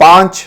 5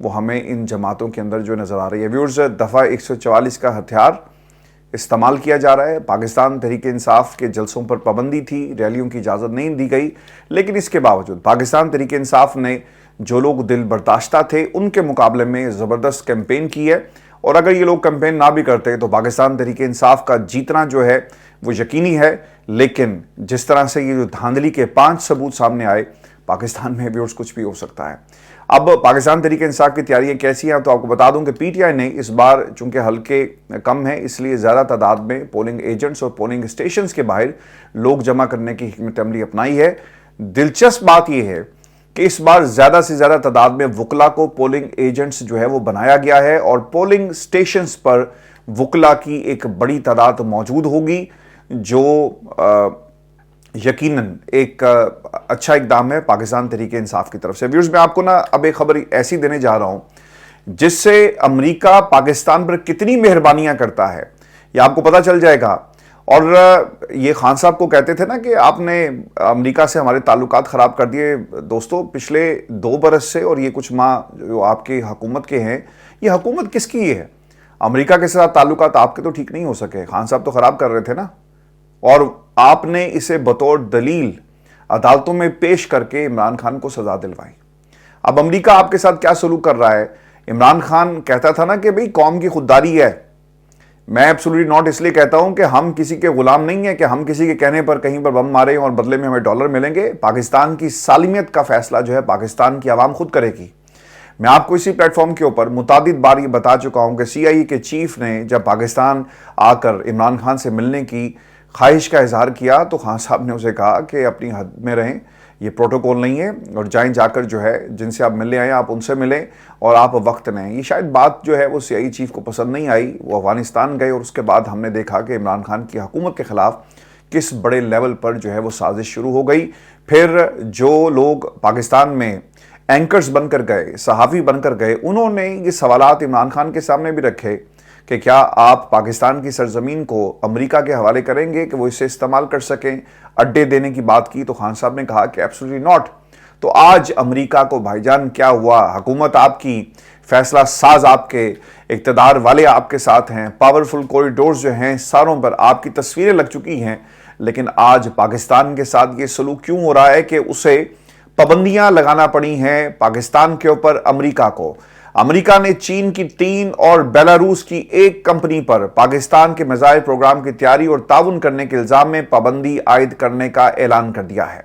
وہ ہمیں ان جماعتوں کے اندر جو نظر آ رہی ہے۔ ویورز، دفعہ 144 کا ہتھیار استعمال کیا جا رہا ہے۔ پاکستان تحریک انصاف کے جلسوں پر پابندی تھی، ریلیوں کی اجازت نہیں دی گئی، لیکن اس کے باوجود پاکستان تحریک انصاف نے جو لوگ دل برداشتہ تھے ان کے مقابلے میں زبردست کیمپین کی ہے، اور اگر یہ لوگ کیمپین نہ بھی کرتے تو پاکستان تحریک انصاف کا جیتنا جو ہے وہ یقینی ہے۔ لیکن جس طرح سے یہ جو دھاندلی کے 5 ثبوت سامنے آئے، پاکستان میں ویورز کچھ بھی ہو سکتا ہے۔ اب پاکستان تحریک انصاف کی تیاریاں کیسی ہیں تو آپ کو بتا دوں کہ پی ٹی آئی نے اس بار چونکہ حلقے کم ہیں، اس لیے زیادہ تعداد میں پولنگ ایجنٹس اور پولنگ اسٹیشنز کے باہر لوگ جمع کرنے کی حکمت عملی اپنائی ہے۔ دلچسپ بات یہ ہے کہ اس بار زیادہ سے زیادہ تعداد میں وکلا کو پولنگ ایجنٹس جو ہے وہ بنایا گیا ہے، اور پولنگ سٹیشنز پر وکلا کی ایک بڑی تعداد موجود ہوگی، جو یقیناً ایک اچھا اقدام ہے پاکستان تحریک انصاف کی طرف سے۔ ویورز، میں آپ کو اب ایک خبر ایسی دینے جا رہا ہوں جس سے امریکہ پاکستان پر کتنی مہربانیاں کرتا ہے یہ آپ کو پتہ چل جائے گا۔ اور یہ خان صاحب کو کہتے تھے نا کہ آپ نے امریکہ سے ہمارے تعلقات خراب کر دیے۔ دوستو، پچھلے 2 برس سے اور یہ کچھ ماہ جو آپ کی حکومت کے ہیں، یہ حکومت کس کی ہے؟ امریکہ کے ساتھ تعلقات آپ کے تو ٹھیک نہیں ہو سکے، خان صاحب تو خراب کر رہے تھے نا، اور آپ نے اسے بطور دلیل عدالتوں میں پیش کر کے عمران خان کو سزا دلوائی۔ اب امریکہ آپ کے ساتھ کیا سلوک کر رہا ہے؟ عمران خان کہتا تھا نا کہ بھئی قوم کی خودداری ہے۔ میں ایبسولوٹلی ناٹ اس لیے کہتا ہوں کہ ہم کسی کے غلام نہیں ہیں کہ ہم کسی کے کہنے پر کہیں پر بم ماریں اور بدلے میں ہمیں ڈالر ملیں گے۔ پاکستان کی سالمیت کا فیصلہ جو ہے پاکستان کی عوام خود کرے گی۔ میں آپ کو اسی پلیٹ فارم کے اوپر متعدد بار یہ بتا چکا ہوں کہ سی آئی اے کے چیف نے جب پاکستان آ کر عمران خان سے ملنے کی خواہش کا اظہار کیا تو خان صاحب نے اسے کہا کہ اپنی حد میں رہیں، یہ پروٹوکول نہیں ہے، اور جائیں جا کر جو ہے جن سے آپ ملنے آئے آپ ان سے ملیں اور آپ وقت لیں۔ یہ شاید بات جو ہے وہ سی آئی اے چیف کو پسند نہیں آئی، وہ افغانستان گئے اور اس کے بعد ہم نے دیکھا کہ عمران خان کی حکومت کے خلاف کس بڑے لیول پر جو ہے وہ سازش شروع ہو گئی۔ پھر جو لوگ پاکستان میں اینکرز بن کر گئے، صحافی بن کر گئے، انہوں نے یہ سوالات عمران خان کے سامنے بھی رکھے کہ کیا آپ پاکستان کی سرزمین کو امریکہ کے حوالے کریں گے کہ وہ اسے استعمال کر سکیں؟ اڈے دینے کی بات کی تو خان صاحب نے کہا کہ ایبسولوٹلی ناٹ۔ تو آج امریکہ کو بھائی جان کیا ہوا؟ حکومت آپ کی، فیصلہ ساز آپ کے، اقتدار والے آپ کے ساتھ ہیں، پاورفل کوریڈورز جو ہیں ساروں پر آپ کی تصویریں لگ چکی ہیں، لیکن آج پاکستان کے ساتھ یہ سلوک کیوں ہو رہا ہے کہ اسے پابندیاں لگانا پڑی ہیں پاکستان کے اوپر امریکہ کو؟ امریکہ نے چین کی 3 اور بیلاروس کی 1 کمپنی پر پاکستان کے میزائل پروگرام کی تیاری اور تعاون کرنے کے الزام میں پابندی عائد کرنے کا اعلان کر دیا ہے۔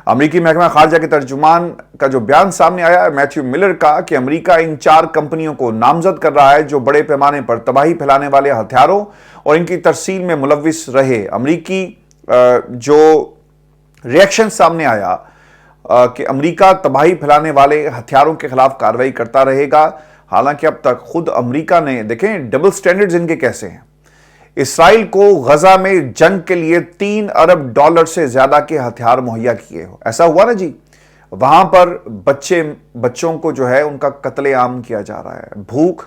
امریکی محکمہ خارجہ کے ترجمان کا جو بیان سامنے آیا ہے میتھیو ملر کا کہ امریکہ ان 4 کمپنیوں کو نامزد کر رہا ہے جو بڑے پیمانے پر تباہی پھیلانے والے ہتھیاروں اور ان کی ترسیل میں ملوث رہے۔ امریکی جو ریئیکشن سامنے آیا کہ امریکہ تباہی پھیلانے والے ہتھیاروں کے خلاف کارروائی کرتا رہے گا، حالانکہ اب تک خود امریکہ نے دیکھیں ڈبل سٹینڈرڈز ان کے کیسے ہیں۔ اسرائیل کو غزہ میں جنگ کے لیے $3 ارب سے زیادہ کے ہتھیار مہیا کیے ہو، ایسا ہوا نا جی، وہاں پر بچوں کو جو ہے ان کا قتل عام کیا جا رہا ہے، بھوک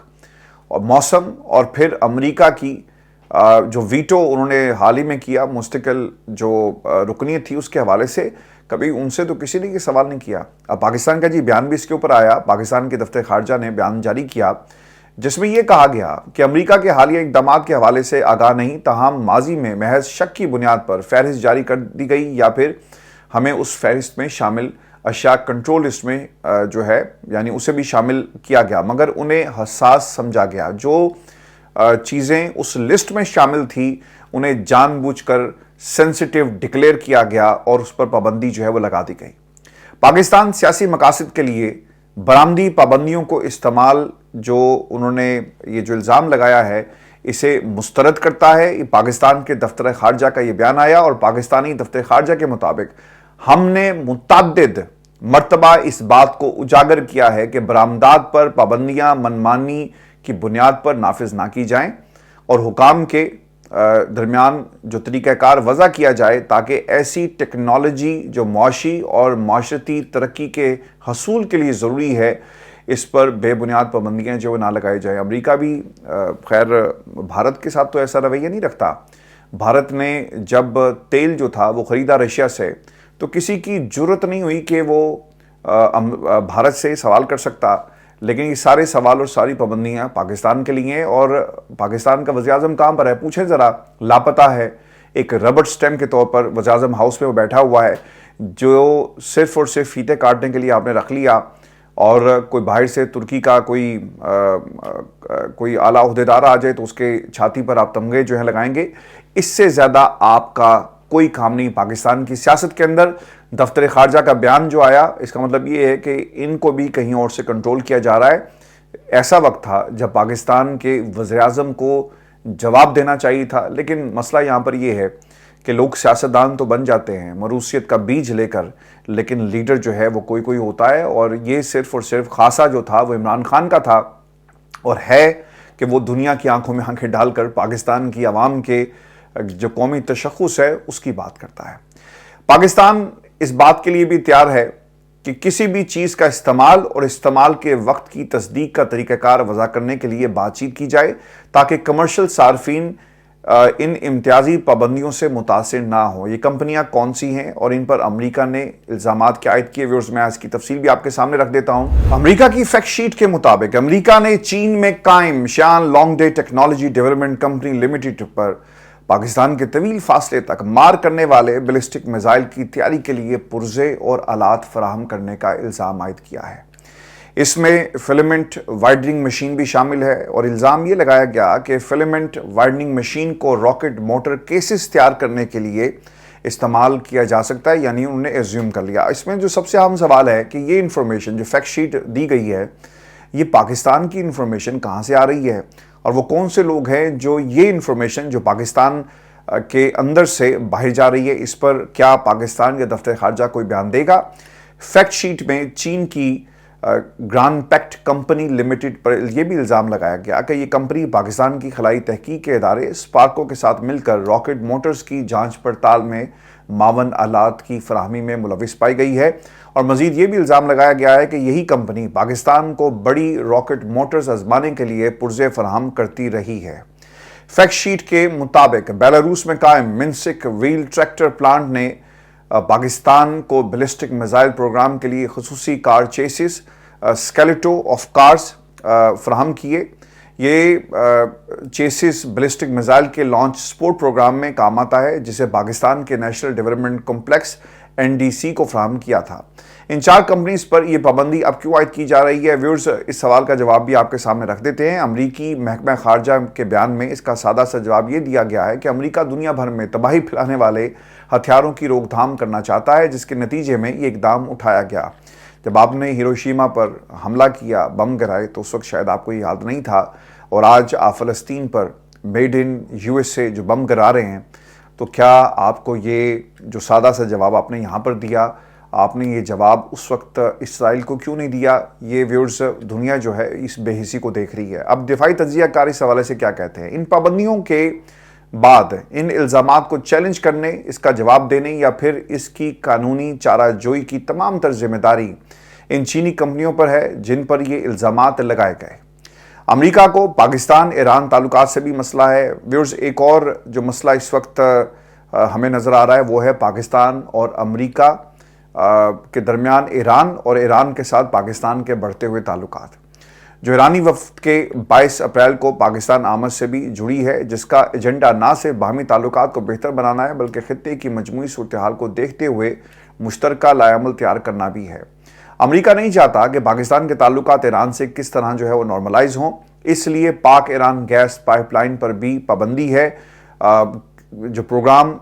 اور موسم، اور پھر امریکہ کی جو ویٹو انہوں نے حال ہی میں کیا مستقل جو رکنیت تھی اس کے حوالے سے، کبھی ان سے تو کسی نے یہ سوال نہیں کیا۔ اب پاکستان کا جی بیان بھی اس کے اوپر آیا، پاکستان کے دفتر خارجہ نے بیان جاری کیا جس میں یہ کہا گیا کہ امریکہ کے حالیہ اقدامات کے حوالے سے آگاہ نہیں، تاہم ماضی میں محض شک کی بنیاد پر فہرست جاری کر دی گئی یا پھر ہمیں اس فہرست میں شامل اشیاء کنٹرول لسٹ میں جو ہے یعنی اسے بھی شامل کیا گیا، مگر انہیں حساس سمجھا گیا۔ جو چیزیں اس لسٹ میں شامل تھی انہیں جان بوجھ کر سینسیٹیو ڈکلیئر کیا گیا اور اس پر پابندی جو ہے وہ لگا دی گئی۔ پاکستان سیاسی مقاصد کے لیے برآمدی پابندیوں کو استعمال جو انہوں نے یہ جو الزام لگایا ہے اسے مسترد کرتا ہے۔ پاکستان کے دفتر خارجہ کا یہ بیان آیا اور پاکستانی دفتر خارجہ کے مطابق ہم نے متعدد مرتبہ اس بات کو اجاگر کیا ہے کہ برآمدات پر پابندیاں منمانی کی بنیاد پر نافذ نہ کی جائیں اور حکام کے درمیان جو طریقہ کار وضع کیا جائے تاکہ ایسی ٹیکنالوجی جو معاشی اور معاشرتی ترقی کے حصول کے لیے ضروری ہے اس پر بے بنیاد پابندیاں جو نہ لگائی جائیں۔ امریکہ بھی خیر بھارت کے ساتھ تو ایسا رویہ نہیں رکھتا۔ بھارت نے جب تیل جو تھا وہ خریدا رشیا سے تو کسی کی جرت نہیں ہوئی کہ وہ بھارت سے سوال کر سکتا لیکن یہ سارے سوال اور ساری پابندیاں پاکستان کے لیے ہیں، اور پاکستان کا وزیر اعظم کہاں پر ہے؟ پوچھیں ذرا، لاپتہ ہے۔ ایک ربڑ سٹیمپ کے طور پر وزیر اعظم ہاؤس میں وہ بیٹھا ہوا ہے، جو صرف اور صرف فیتے کاٹنے کے لیے آپ نے رکھ لیا، اور کوئی باہر سے ترکی کا کوئی اعلیٰ عہدیدار آ جائے تو اس کے چھاتی پر آپ تمغے جو ہیں لگائیں گے۔ اس سے زیادہ آپ کا کوئی کام نہیں پاکستان کی سیاست کے اندر۔ دفتر خارجہ کا بیان جو آیا، اس کا مطلب یہ ہے کہ ان کو بھی کہیں اور سے کنٹرول کیا جا رہا ہے۔ ایسا وقت تھا جب پاکستان کے وزیر اعظم کو جواب دینا چاہیے تھا، لیکن مسئلہ یہاں پر یہ ہے کہ لوگ سیاستدان تو بن جاتے ہیں موروثیت کا بیج لے کر، لیکن لیڈر جو ہے وہ کوئی ہوتا ہے، اور یہ صرف اور صرف خاصا جو تھا وہ عمران خان کا تھا، اور ہے کہ وہ دنیا کی آنکھوں میں آنکھیں ڈال کر پاکستان کی عوام کے جو قومی تشخص ہے اس کی بات کرتا ہے۔ پاکستان اس بات کے لیے بھی تیار ہے کہ کسی بھی چیز کا استعمال اور استعمال کے وقت کی تصدیق کا طریقہ کار وضع کرنے کے لیے بات چیت کی جائے، تاکہ کمرشل صارفین ان امتیازی پابندیوں سے متاثر نہ ہوں۔ یہ کمپنیاں کون سی ہیں اور ان پر امریکہ نے الزامات کیا عائد کیے؟ ویورز، میں اس کی تفصیل بھی آپ کے سامنے رکھ دیتا ہوں۔ امریکہ کی فیکٹ شیٹ کے مطابق امریکہ نے چین میں قائم Xi'an Longde technology development company limited پر پاکستان کے طویل فاصلے تک مار کرنے والے بیلسٹک میزائل کی تیاری کے لیے پرزے اور آلات فراہم کرنے کا الزام عائد کیا ہے۔ اس میں فلمنٹ وائڈنگ مشین بھی شامل ہے، اور الزام یہ لگایا گیا کہ فلمنٹ وائڈنگ مشین کو راکٹ موٹر کیسز تیار کرنے کے لیے استعمال کیا جا سکتا ہے، یعنی انہوں نے ایزیوم کر لیا۔ اس میں جو سب سے اہم سوال ہے کہ یہ انفارمیشن جو فیکٹ شیٹ دی گئی ہے، یہ پاکستان کی انفارمیشن کہاں سے آ رہی ہے، اور وہ کون سے لوگ ہیں جو یہ انفارمیشن جو پاکستان کے اندر سے باہر جا رہی ہے، اس پر کیا پاکستان یا دفتر خارجہ کوئی بیان دے گا؟ فیکٹ شیٹ میں چین کی گران پیکٹ کمپنی لمیٹڈ پر یہ بھی الزام لگایا گیا کہ یہ کمپنی پاکستان کی خلائی تحقیق کے ادارے اسپارکو کے ساتھ مل کر راکٹ موٹرز کی جانچ پڑتال میں معاون آلات کی فراہمی میں ملوث پائی گئی ہے، اور مزید یہ بھی الزام لگایا گیا ہے کہ یہی کمپنی پاکستان کو بڑی راکٹ موٹرز آزمانے کے لیے پرزے فراہم کرتی رہی ہے۔ فیکٹ شیٹ کے مطابق بیلاروس میں قائم منسک ویل ٹریکٹر پلانٹ نے پاکستان کو بیلسٹک میزائل پروگرام کے لیے خصوصی کار چیسز اسکیلیٹو آف کارز فراہم کیے۔ یہ چیسز بیلسٹک میزائل کے لانچ سپورٹ پروگرام میں کام آتا ہے، جسے پاکستان کے نیشنل ڈیولپمنٹ کمپلیکس NDC کو فراہم کیا تھا۔ ان 4 کمپنیز پر یہ پابندی اب کیوں عائد کی جا رہی ہے؟ ویورز، اس سوال کا جواب بھی آپ کے سامنے رکھ دیتے ہیں۔ امریکی محکمہ خارجہ کے بیان میں اس کا سادہ سا جواب یہ دیا گیا ہے کہ امریکہ دنیا بھر میں تباہی پھیلانے والے ہتھیاروں کی روک تھام کرنا چاہتا ہے، جس کے نتیجے میں یہ اقدام اٹھایا گیا۔ جب آپ نے ہیروشیما پر حملہ کیا، بم گرائے، تو اس وقت شاید آپ کو یہ یاد نہیں تھا، اور آج آپ فلسطین پر میڈ ان USA جو بم گرا رہے ہیں، تو کیا آپ کو یہ جو سادہ سا جواب آپ نے یہاں پر دیا، آپ نے یہ جواب اس وقت اسرائیل کو کیوں نہیں دیا؟ یہ ویورز، دنیا جو ہے اس بے حسی کو دیکھ رہی ہے۔ اب دفاعی تجزیہ کار اس حوالے سے کیا کہتے ہیں؟ ان پابندیوں کے بعد ان الزامات کو چیلنج کرنے، اس کا جواب دینے، یا پھر اس کی قانونی چارہ جوئی کی تمام تر ذمہ داری ان چینی کمپنیوں پر ہے جن پر یہ الزامات لگائے گئے۔ امریکہ کو پاکستان ایران تعلقات سے بھی مسئلہ ہے۔ ویورز، ایک اور جو مسئلہ اس وقت ہمیں نظر آ رہا ہے وہ ہے پاکستان اور امریکہ کے درمیان ایران، اور ایران کے ساتھ پاکستان کے بڑھتے ہوئے تعلقات، جو ایرانی وفد کے 22 اپریل کو پاکستان آمد سے بھی جڑی ہے، جس کا ایجنڈا نہ صرف باہمی تعلقات کو بہتر بنانا ہے بلکہ خطے کی مجموعی صورتحال کو دیکھتے ہوئے مشترکہ لائحہ عمل تیار کرنا بھی ہے۔ امریکہ نہیں چاہتا کہ پاکستان کے تعلقات ایران سے کس طرح جو ہے وہ نارملائز ہوں، اس لیے پاک ایران گیس پائپ لائن پر بھی پابندی ہے۔ جو پروگرام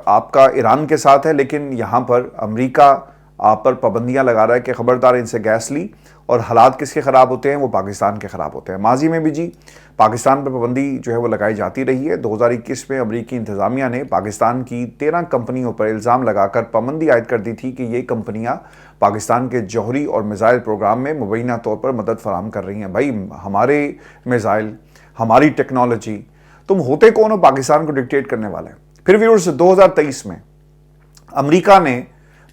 آپ کا ایران کے ساتھ ہے، لیکن یہاں پر امریکہ آپ پر پابندیاں لگا رہا ہے کہ خبردار ان سے گیس لی، اور حالات کس کے خراب ہوتے ہیں؟ وہ پاکستان کے خراب ہوتے ہیں۔ ماضی میں بھی پاکستان پر پابندی جو ہے وہ لگائی جاتی رہی ہے۔ 2021 میں امریکی انتظامیہ نے پاکستان کی 13 کمپنیوں پر الزام لگا کر پابندی عائد کر دی تھی کہ یہ کمپنیاں پاکستان کے جوہری اور میزائل پروگرام میں مبینہ طور پر مدد فراہم کر رہی ہیں۔ بھائی، ہمارے میزائل، ہماری ٹیکنالوجی، تم ہوتے کون ہو پاکستان کو ڈکٹیٹ کرنے والے؟ پھر ویورز، 2023 میں امریکہ نے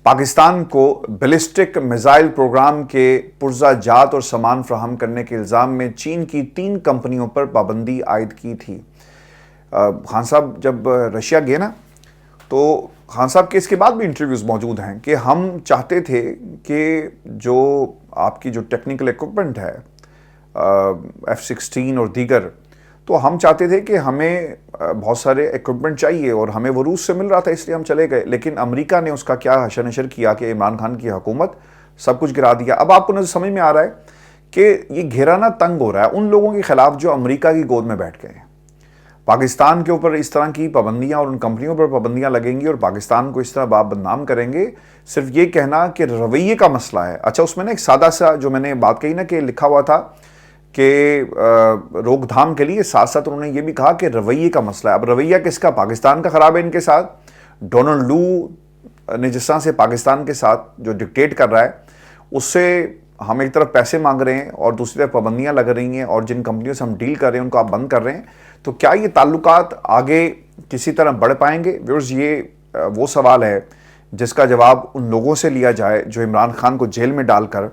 پاکستان کو بیلسٹک میزائل پروگرام کے پرزہ جات اور سامان فراہم کرنے کے الزام میں چین کی 3 کمپنیوں پر پابندی عائد کی تھی۔ خان صاحب جب رشیا گئے نا، تو خان صاحب کے اس کے بعد بھی انٹرویوز موجود ہیں کہ ہم چاہتے تھے کہ جو آپ کی جو ٹیکنیکل ایکوپمنٹ ہے F-16 اور دیگر، تو ہم چاہتے تھے کہ ہمیں بہت سارے ایکوپمنٹ چاہیے اور ہمیں وہ روس سے مل رہا تھا، اس لیے ہم چلے گئے. لیکن امریکہ نے اس کا کیا حشر نشر کیا کہ عمران خان کی حکومت سب کچھ گرا دیا. اب آپ کو نظر سمجھ میں آ رہا ہے کہ یہ گھیرانا تنگ ہو رہا ہے ان لوگوں کے خلاف جو امریکہ کی گود میں بیٹھ گئے ہیں. پاکستان کے اوپر اس طرح کی پابندیاں اور ان کمپنیوں پر پابندیاں لگیں گی اور پاکستان کو اس طرح باپ بدنام کریں گے. صرف یہ کہنا کہ رویے کا مسئلہ ہے. اچھا، اس میں ایک سادہ سا جو میں نے بات کہی نا کہ لکھا ہوا تھا کہ روک تھام کے لیے، ساتھ ساتھ انہوں نے یہ بھی کہا کہ رویے کا مسئلہ ہے. اب رویہ کس کا؟ پاکستان کا خراب ہے ان کے ساتھ. ڈونلڈ لو نے جس طرح سے پاکستان کے ساتھ جو ڈکٹیٹ کر رہا ہے، اس سے ہم ایک طرف پیسے مانگ رہے ہیں اور دوسری طرف پابندیاں لگ رہی ہیں، اور جن کمپنیوں سے ہم ڈیل کر رہے ہیں ان کو آپ بند کر رہے ہیں. تو کیا یہ تعلقات آگے کسی طرح بڑھ پائیں گے؟ ویورز، یہ وہ سوال ہے جس کا جواب ان لوگوں سے لیا جائے جو عمران خان کو جیل میں ڈال کر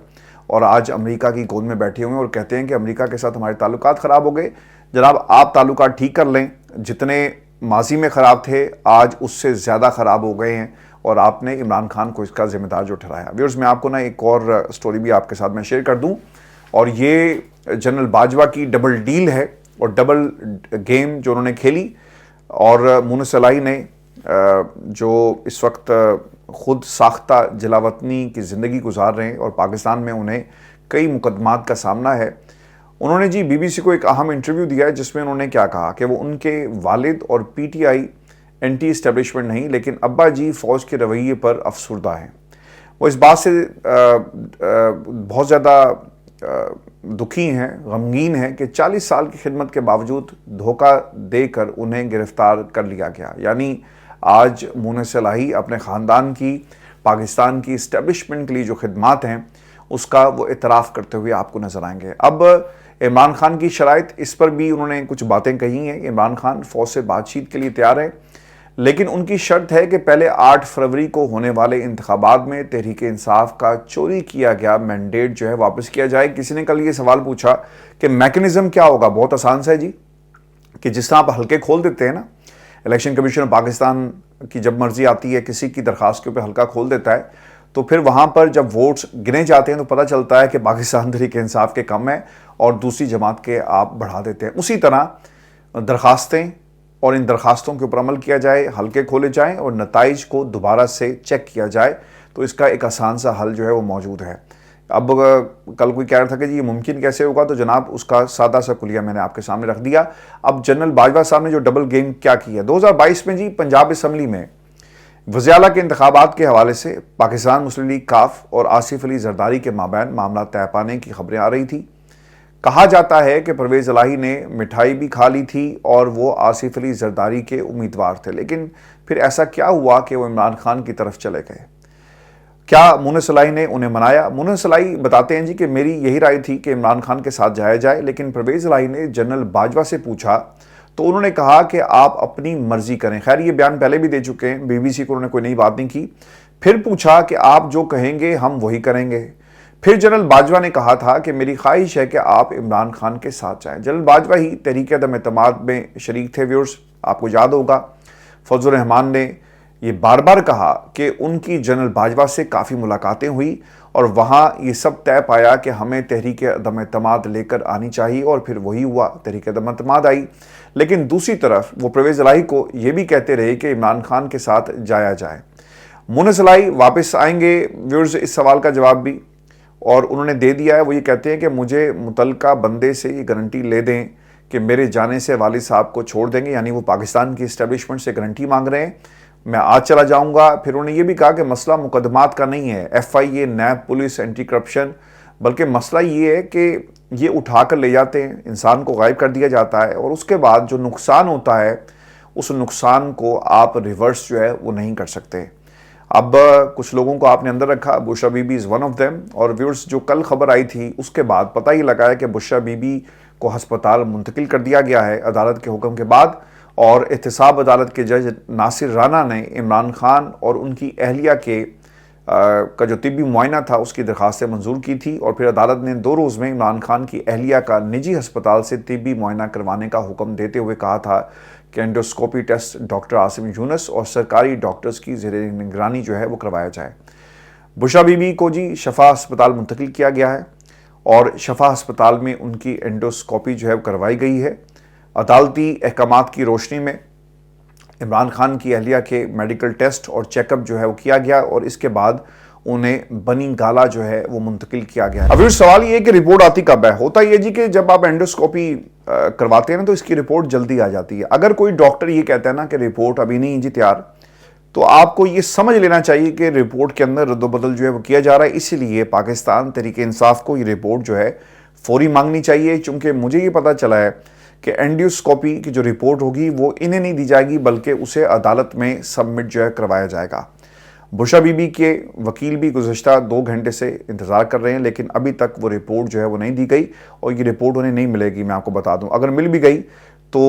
اور آج امریکہ کی گود میں بیٹھے ہوئے ہیں اور کہتے ہیں کہ امریکہ کے ساتھ ہمارے تعلقات خراب ہو گئے. جناب، آپ تعلقات ٹھیک کر لیں. جتنے ماضی میں خراب تھے آج اس سے زیادہ خراب ہو گئے ہیں اور آپ نے عمران خان کو اس کا ذمہ دار جو ٹھہرایا. ویورز، میں آپ کو نا ایک اور سٹوری بھی آپ کے ساتھ میں شیئر کر دوں، اور یہ جنرل باجوہ کی ڈبل ڈیل ہے اور ڈبل گیم جو انہوں نے کھیلی. اور مونس الہی نے جو اس وقت خود ساختہ جلاوطنی کی زندگی گزار رہے ہیں اور پاکستان میں انہیں کئی مقدمات کا سامنا ہے، انہوں نے بی بی سی کو ایک اہم انٹرویو دیا ہے جس میں انہوں نے کیا کہا کہ وہ ان کے والد اور P T I anti establishment نہیں، لیکن ابا جی فوج کے رویے پر افسردہ ہیں. وہ اس بات سے بہت زیادہ دکھی ہیں، غمگین ہیں کہ 40 سال کی خدمت کے باوجود دھوکہ دے کر انہیں گرفتار کر لیا گیا. یعنی آج مونس الہی اپنے خاندان کی پاکستان کی اسٹیبلشمنٹ کے لیے جو خدمات ہیں اس کا وہ اعتراف کرتے ہوئے آپ کو نظر آئیں گے. اب عمران خان کی شرائط، اس پر بھی انہوں نے کچھ باتیں کہی ہیں. عمران خان فوج سے بات چیت کے لیے تیار ہیں، لیکن ان کی شرط ہے کہ پہلے 8 فروری کو ہونے والے انتخابات میں تحریک انصاف کا چوری کیا گیا مینڈیٹ جو ہے واپس کیا جائے. کسی نے کل یہ سوال پوچھا کہ میکنزم کیا ہوگا؟ بہت آسان سا ہے جی، کہ جس طرح آپ حلقے کھول دیتے ہیں نا، الیکشن کمیشن آف پاکستان کی جب مرضی آتی ہے کسی کی درخواست کے اوپر حلقہ کھول دیتا ہے، تو پھر وہاں پر جب ووٹس گنے جاتے ہیں تو پتہ چلتا ہے کہ پاکستان تحریک انصاف کے کم ہے اور دوسری جماعت کے آپ بڑھا دیتے ہیں. اسی طرح درخواستیں اور ان درخواستوں کے اوپر عمل کیا جائے، حلقے کھولے جائیں اور نتائج کو دوبارہ سے چیک کیا جائے، تو اس کا ایک آسان سا حل جو ہے وہ موجود ہے. اب کل کوئی کہہ رہا تھا کہ جی یہ ممکن کیسے ہوگا، تو جناب اس کا سادہ سا کلیہ میں نے آپ کے سامنے رکھ دیا. اب جنرل باجوہ صاحب نے جو ڈبل گیم کیا کیا 2022 میں جی پنجاب اسمبلی میں وزیر اعلیٰ کے انتخابات کے حوالے سے پاکستان مسلم لیگ کاف اور آصف علی زرداری کے مابین معاملہ طے پانے کی خبریں آ رہی تھی. کہا جاتا ہے کہ پرویز الہی نے مٹھائی بھی کھا لی تھی اور وہ آصف علی زرداری کے امیدوار تھے، لیکن پھر ایسا کیا ہوا کہ وہ عمران خان کی طرف چلے گئے؟ کیا مونس الہی نے انہیں منایا؟ مونس الہی بتاتے ہیں جی کہ میری یہی رائے تھی کہ عمران خان کے ساتھ جایا جائے، لیکن پرویز الہی نے جنرل باجوہ سے پوچھا تو انہوں نے کہا کہ آپ اپنی مرضی کریں. خیر، یہ بیان پہلے بھی دے چکے ہیں، بی بی سی کو انہوں نے کوئی نئی بات نہیں کی. پھر پوچھا کہ آپ جو کہیں گے ہم وہی کریں گے. پھر جنرل باجوہ نے کہا تھا کہ میری خواہش ہے کہ آپ عمران خان کے ساتھ جائیں. جنرل باجوہ ہی تحریک عدم اعتماد میں شریک تھے. ویورز، آپ کو یاد ہوگا فضل الرحمان نے یہ بار بار کہا کہ ان کی جنرل باجوہ سے کافی ملاقاتیں ہوئی اور وہاں یہ سب طے پایا کہ ہمیں تحریک عدم اعتماد لے کر آنی چاہیے، اور پھر وہی ہوا، تحریک عدم اعتماد آئی. لیکن دوسری طرف وہ پرویز الہی کو یہ بھی کہتے رہے کہ عمران خان کے ساتھ جایا جائے. مونس الہی واپس آئیں گے ویورز اس سوال کا جواب بھی، اور انہوں نے دے دیا ہے. وہ یہ کہتے ہیں کہ مجھے متعلقہ بندے سے یہ گارنٹی لے دیں کہ میرے جانے سے والد صاحب کو چھوڑ دیں گے، یعنی وہ پاکستان کی اسٹیبلشمنٹ سے گارنٹی مانگ رہے ہیں، میں آج چلا جاؤں گا. پھر انہوں نے یہ بھی کہا کہ مسئلہ مقدمات کا نہیں ہے، ایف آئی اے، نیب، پولیس، اینٹی کرپشن، بلکہ مسئلہ یہ ہے کہ یہ اٹھا کر لے جاتے ہیں، انسان کو غائب کر دیا جاتا ہے، اور اس کے بعد جو نقصان ہوتا ہے اس نقصان کو آپ ریورس جو ہے وہ نہیں کر سکتے. اب کچھ لوگوں کو آپ نے اندر رکھا، Bushra Bibi is one of them. اور ویورز، جو کل خبر آئی تھی اس کے بعد پتہ ہی لگا ہے کہ بشرا بی بی کو ہسپتال منتقل کر دیا گیا ہے عدالت کے حکم کے بعد. اور احتساب عدالت کے جج ناصر رانا نے عمران خان اور ان کی اہلیہ کا جو طبی معائنہ تھا اس کی درخواستیں منظور کی تھی، اور پھر عدالت نے 2 روز میں عمران خان کی اہلیہ کا نجی ہسپتال سے طبی معائنہ کروانے کا حکم دیتے ہوئے کہا تھا کہ انڈوسکوپی ٹیسٹ ڈاکٹر عاصم یونس اور سرکاری ڈاکٹرز کی زیر نگرانی جو ہے وہ کروایا جائے. بشرا بی بی کو جی شفا ہسپتال منتقل کیا گیا ہے، اور شفا ہسپتال میں ان کی اینڈوسکوپی جو ہے کروائی گئی ہے۔ عدالتی احکامات کی روشنی میں عمران خان کی اہلیہ کے میڈیکل ٹیسٹ اور چیک اپ جو ہے وہ کیا گیا اور اس کے بعد انہیں بنی گالا جو ہے وہ منتقل کیا گیا ہے۔ اب سوال یہ ہے کہ رپورٹ آتی کب ہے؟ ہوتا یہ جی کہ جب آپ اینڈوسکوپی کرواتے ہیں نا تو اس کی رپورٹ جلدی آ جاتی ہے۔ اگر کوئی ڈاکٹر یہ کہتا ہے نا کہ رپورٹ ابھی نہیں جی تیار، تو آپ کو یہ سمجھ لینا چاہیے کہ رپورٹ کے اندر رد و بدل جو ہے وہ کیا جا رہا ہے۔ اسی لیے پاکستان تحریک انصاف کو یہ رپورٹ جو ہے فوری مانگنی چاہیے، چونکہ مجھے یہ پتا چلا ہے کہ اینڈوسکوپی کی جو رپورٹ ہوگی وہ انہیں نہیں دی جائے گی بلکہ اسے عدالت میں سبمٹ جو ہے کروایا جائے گا۔ بشرا بی بی کے وکیل بھی گزشتہ 2 گھنٹے سے انتظار کر رہے ہیں، لیکن ابھی تک وہ رپورٹ جو ہے وہ نہیں دی گئی اور یہ رپورٹ انہیں نہیں ملے گی۔ میں آپ کو بتا دوں اگر مل بھی گئی تو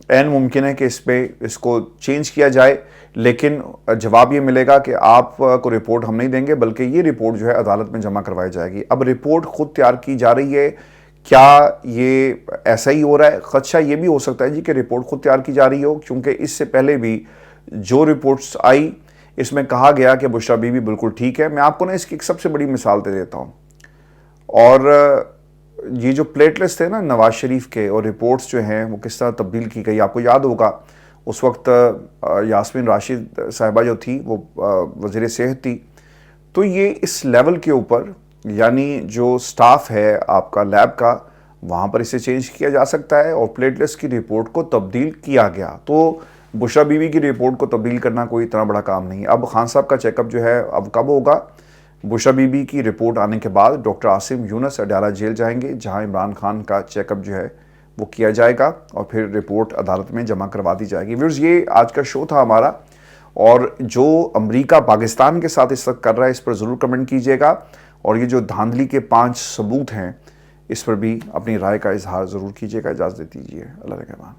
عین ممکن ہے کہ اس کو چینج کیا جائے، لیکن جواب یہ ملے گا کہ آپ کو رپورٹ ہم نہیں دیں گے بلکہ یہ رپورٹ جو ہے عدالت میں جمع کروائی جائے گی۔ اب رپورٹ خود تیار کی جا رہی ہے، کیا یہ ایسا ہی ہو رہا ہے؟ خدشہ یہ بھی ہو سکتا ہے جی کہ رپورٹ خود تیار کی جا رہی ہو، کیونکہ اس سے پہلے بھی جو رپورٹس آئی اس میں کہا گیا کہ بشرا بی بی بالکل ٹھیک ہے۔ میں آپ کو نا اس کی ایک سب سے بڑی مثال دے دیتا ہوں، اور یہ جو پلیٹلیٹس تھے نا نواز شریف کے اور رپورٹس جو ہیں وہ کس طرح تبدیل کی گئی، آپ کو یاد ہوگا اس وقت یاسمین راشد صاحبہ جو تھی وہ وزیر صحت تھی، تو یہ اس لیول کے اوپر یعنی جو سٹاف ہے آپ کا لیب کا وہاں پر اسے چینج کیا جا سکتا ہے اور پلیٹلیٹس کی رپورٹ کو تبدیل کیا گیا، تو بشرا بی بی کی رپورٹ کو تبدیل کرنا کوئی اتنا بڑا کام نہیں۔ اب خان صاحب کا چیک اپ جو ہے اب کب ہوگا؟ بشرا بی بی کی رپورٹ آنے کے بعد ڈاکٹر عاصم یونس اڈیالہ جیل جائیں گے، جہاں عمران خان کا چیک اپ جو ہے وہ کیا جائے گا اور پھر رپورٹ عدالت میں جمع کروا دی جائے گی۔ ویورز، یہ آج کا شو تھا ہمارا، اور جو امریکہ پاکستان کے ساتھ اس وقت کر رہا ہے اس پر ضرور کمنٹ کیجیے گا، اور یہ جو دھاندلی کے 5 ثبوت ہیں اس پر بھی اپنی رائے کا اظہار ضرور کیجیے گا۔ اجازت دیجیے، اللہ نگہبان۔